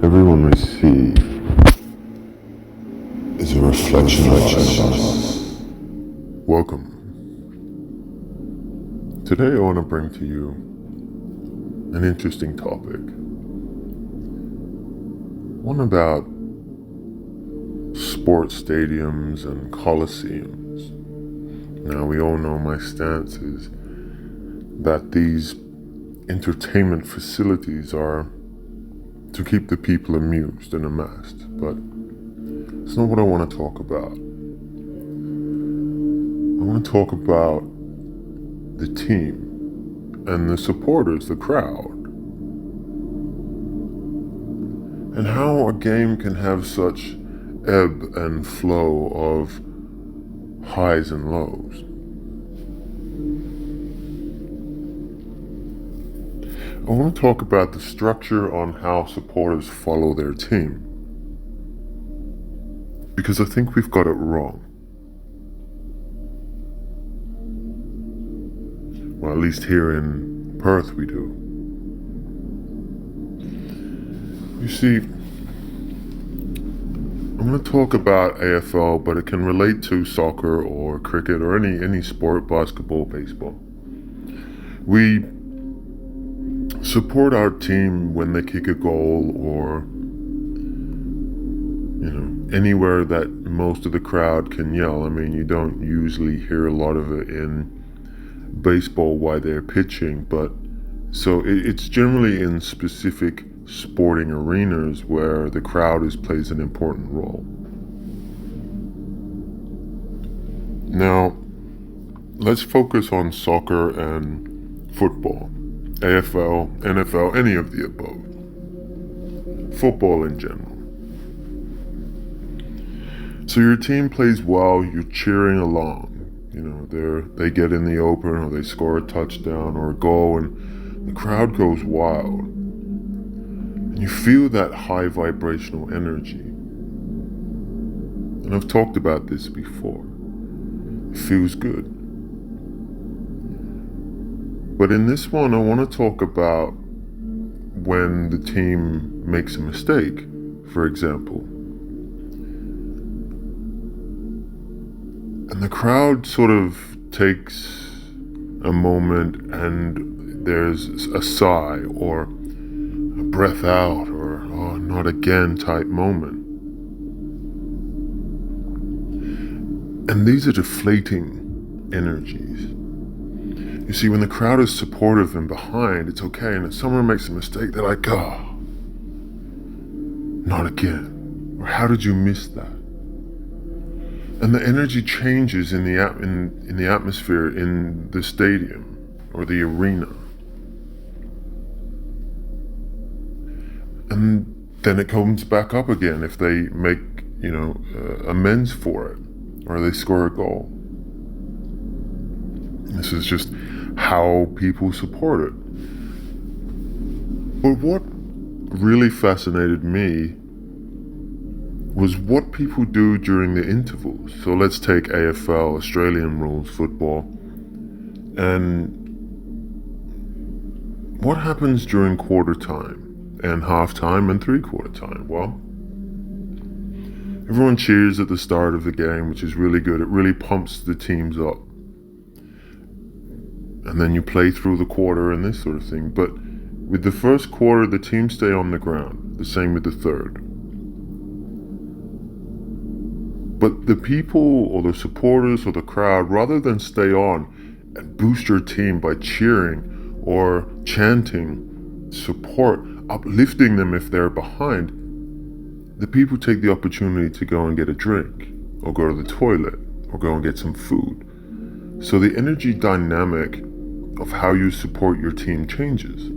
Everyone we see is a reflection of us. Welcome. Today I want to bring to you an interesting topic. One about sports stadiums and coliseums. Now, we all know my stance is that these entertainment facilities are to keep the people amused and amassed, but it's not what I want to talk about. I want to talk about the team and the supporters, the crowd, and how a game can have such ebb and flow of highs and lows. I want to talk about the structure on how supporters follow their team, because I think we've got it wrong. Well, at least here in Perth we do. You see, I'm going to talk about AFL, but it can relate to soccer or cricket or any sport, basketball, baseball. We support our team when they kick a goal or, anywhere that most of the crowd can yell. I mean, you don't usually hear a lot of it in baseball while they're pitching, but so it's generally in specific sporting arenas where the crowd plays an important role. Now, let's focus on soccer and football, AFL, NFL, any of the above. Football in general. So your team plays well, you're cheering along. They get in the open or they score a touchdown or a goal and the crowd goes wild. And you feel that high vibrational energy. And I've talked about this before. It feels good. But in this one, I want to talk about when the team makes a mistake, for example. And the crowd sort of takes a moment and there's a sigh or a breath out or oh, not again type moment. And these are deflating energies. You see, when the crowd is supportive and behind, it's okay. And if someone makes a mistake, they're like, oh, not again. Or how did you miss that? And the energy changes in the atmosphere in the stadium or the arena. And then it comes back up again if they make, amends for it or they score a goal. This is just how people support it. But what really fascinated me was what people do during the intervals. So let's take AFL, Australian rules, football. And what happens during quarter time and half time and 3/4 time? Well, everyone cheers at the start of the game, which is really good. It really pumps the teams up. And then you play through the quarter and this sort of thing. But with the first quarter, the teams stay on the ground. The same with the third. But the people or the supporters or the crowd, rather than stay on and boost your team by cheering or chanting support, uplifting them if they're behind, the people take the opportunity to go and get a drink or go to the toilet or go and get some food. So the energy dynamic of how you support your team changes.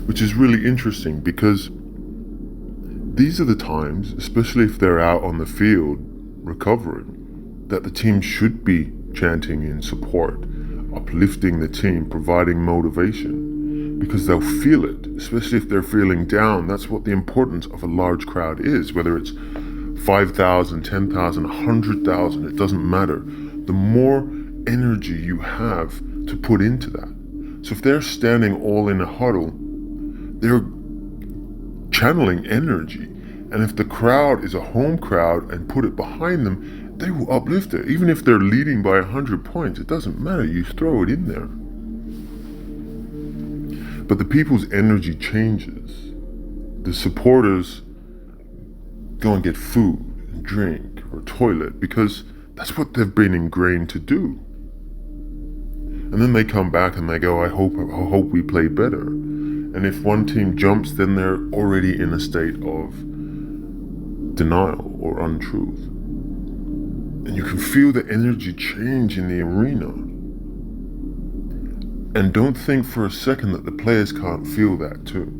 Which is really interesting because these are the times, especially if they're out on the field recovering, that the team should be chanting in support, uplifting the team, providing motivation, because they'll feel it, especially if they're feeling down. That's what the importance of a large crowd is, whether it's 5,000, 10,000, 100,000, it doesn't matter. The more energy you have to put into that, So if they're standing all in a huddle, they're channeling energy. And if the crowd is a home crowd and put it behind them, they will uplift it. Even if they're leading by 100 points, it doesn't matter. You throw it in there. But the people's energy changes. The supporters go and get food and drink or toilet because that's what they've been ingrained to do. And then they come back and they go, I hope we play better. And if one team jumps, then they're already in a state of denial or untruth. And you can feel the energy change in the arena. And don't think for a second that the players can't feel that too.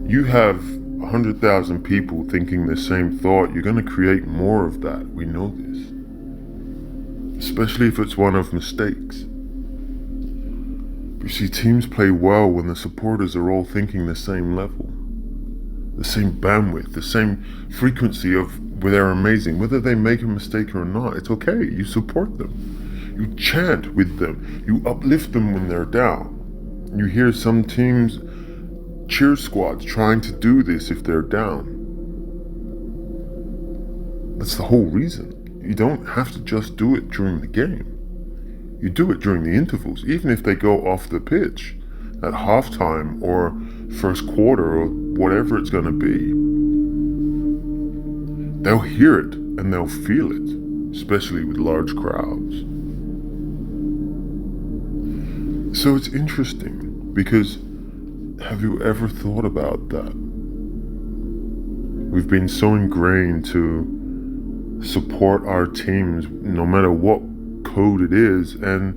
You have 100,000 people thinking the same thought, you're going to create more of that. We know this. Especially if it's one of mistakes. You see, teams play well when the supporters are all thinking the same level, the same bandwidth, the same frequency of where they're amazing. Whether they make a mistake or not, it's okay. You support them. You chant with them. You uplift them when they're down. You hear some teams, cheer squads, trying to do this if they're down. That's the whole reason. You don't have to just do it during the game. You do it during the intervals, even if they go off the pitch at halftime or first quarter or whatever it's going to be. They'll hear it and they'll feel it, especially with large crowds. So it's interesting because have you ever thought about that? We've been so ingrained to support our teams no matter what code it is, and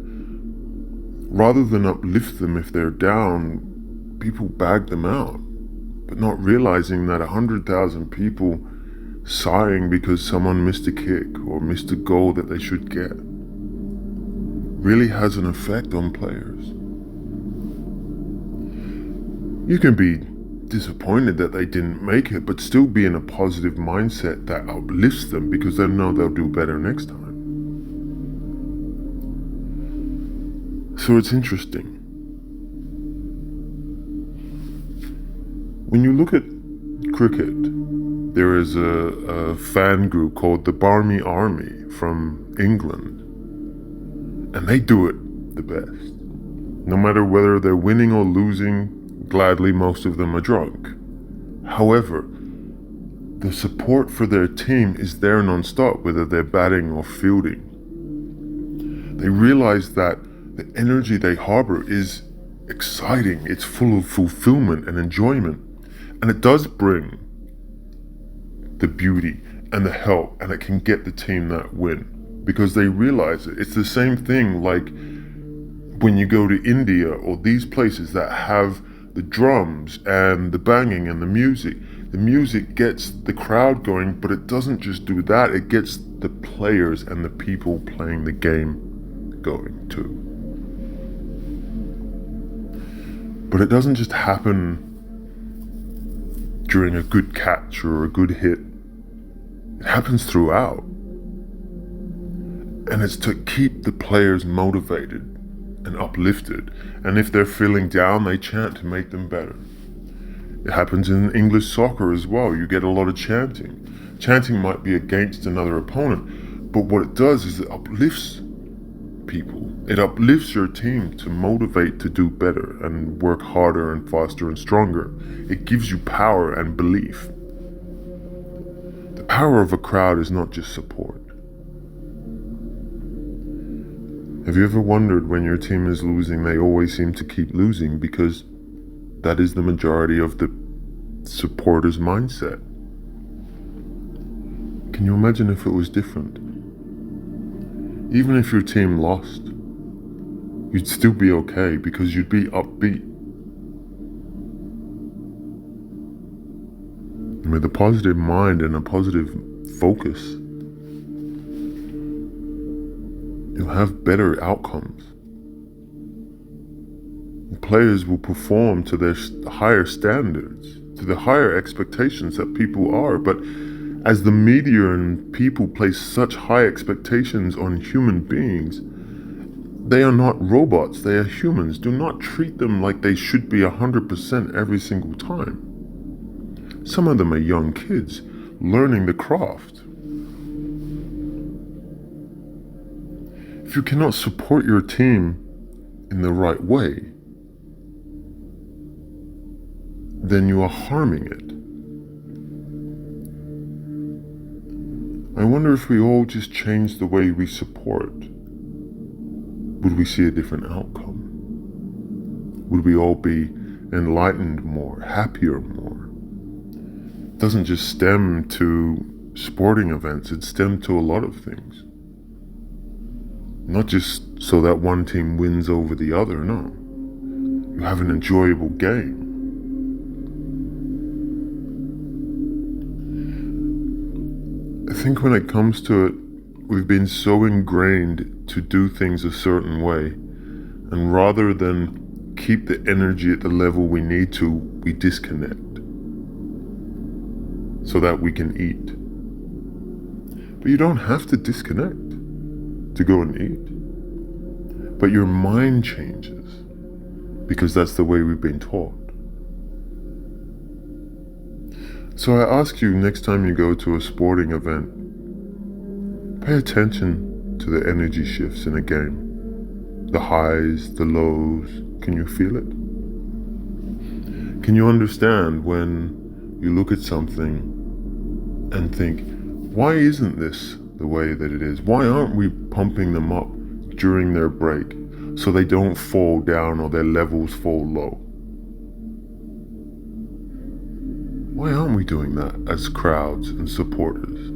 rather than uplift them if they're down, people bag them out, but not realizing that 100,000 people sighing because someone missed a kick or missed a goal that they should get really has an effect on players. You can be disappointed that they didn't make it, but still be in a positive mindset that uplifts them because they know they'll do better next time. So it's interesting. When you look at cricket, there is a fan group called the Barmy Army from England. And they do it the best. No matter whether they're winning or losing, gladly most of them are drunk. However, the support for their team is there non-stop, whether they're batting or fielding. They realize that the energy they harbor is exciting, it's full of fulfillment and enjoyment, and it does bring the beauty and the help, and it can get the team that win because they realize it. It's the same thing like when you go to India or these places that have the drums and the banging and the music. The music gets the crowd going, but it doesn't just do that, it gets the players and the people playing the game going too. But it doesn't just happen during a good catch or a good hit. It happens throughout. And it's to keep the players motivated and uplifted. And if they're feeling down, they chant to make them better. It happens in English soccer as well. You get a lot of chanting. Chanting might be against another opponent, but what it does is it uplifts people. It uplifts your team to motivate to do better and work harder and faster and stronger. It gives you power and belief. The power of a crowd is not just support. Have you ever wondered when your team is losing, they always seem to keep losing because that is the majority of the supporters' mindset? Can you imagine if it was different? Even if your team lost, you'd still be okay because you'd be upbeat. And with a positive mind and a positive focus, you'll have better outcomes. Players will perform to their higher standards, to the higher expectations that people are. But as the media and people place such high expectations on human beings, They are not robots, they are humans. Do not treat them like they should be 100% every single time. Some of them are young kids learning the craft. If you cannot support your team in the right way, then you are harming it. I wonder if we all just change the way we support, would we see a different outcome? Would we all be enlightened more, happier more? It doesn't just stem to sporting events, it stems to a lot of things. Not just so that one team wins over the other, no. You have an enjoyable game. I think when it comes to it, we've been so ingrained to do things a certain way, and rather than keep the energy at the level we need to, we disconnect so that we can eat. But you don't have to disconnect to go and eat. But your mind changes because that's the way we've been taught. So I ask you, next time you go to a sporting event, pay attention to the energy shifts in a game. The highs, the lows, can you feel it? Can you understand when you look at something and think, why isn't this the way that it is? Why aren't we pumping them up during their break so they don't fall down or their levels fall low? Why aren't we doing that as crowds and supporters?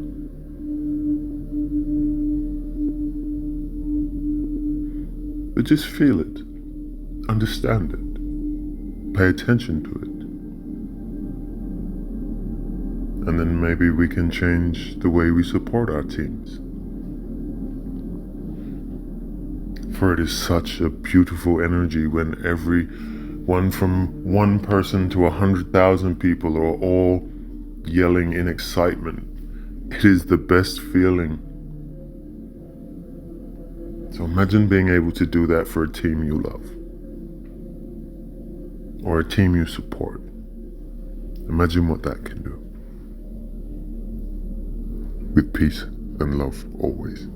But just feel it, understand it, pay attention to it. And then maybe we can change the way we support our teams. For it is such a beautiful energy when everyone from one person to 100,000 people are all yelling in excitement. It is the best feeling. So imagine being able to do that for a team you love or a team you support. Imagine what that can do. With peace and love always.